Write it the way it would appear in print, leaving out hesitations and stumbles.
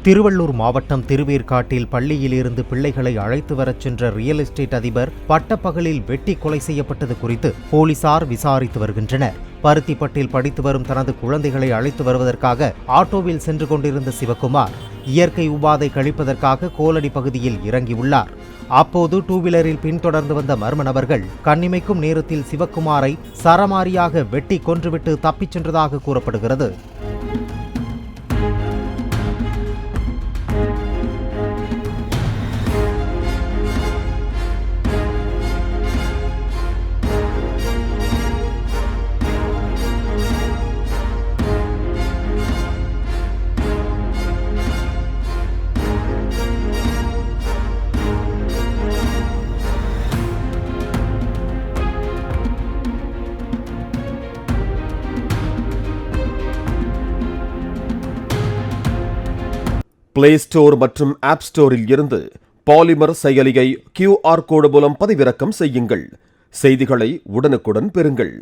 திருவள்ளூர் மாவட்டம் திருவேற்காட்டில் பள்ளியிலிருந்து பிள்ளைகளை அழைத்து வரச் சென்ற ரியல் எஸ்டேட் அதிபர் பட்டப்பகலில் வெட்டி கொலை செய்யப்பட்டது குறித்து போலீசார் விசாரித்து வருகின்றனர். பருத்திப்பட்டில் படித்து வரும் தனது குழந்தைகளை அழைத்து வருவதற்காக ஆட்டோவில் சென்று கொண்டிருந்த சிவக்குமார் இயற்கை உபாதை கழிப்பதற்காக கோலடி பகுதியில் இறங்கியுள்ளார். அப்போது டூவீலரில் பின்தொடர்ந்து வந்த மர்ம நபர்கள் கண்ணிமைக்கும் நேரத்தில் சிவக்குமாரை சரமாரியாக வெட்டி கொன்றுவிட்டு தப்பிச் சென்றதாக கூறப்படுகிறது. பிளே ஸ்டோர் மற்றும் ஆப் ஸ்டோரில் இருந்து பாலிமர் செயலியை QR கோடு மூலம் பதிவிறக்கம் செய்யுங்கள். செய்திகளை உடனுக்குடன் பெறுங்கள்.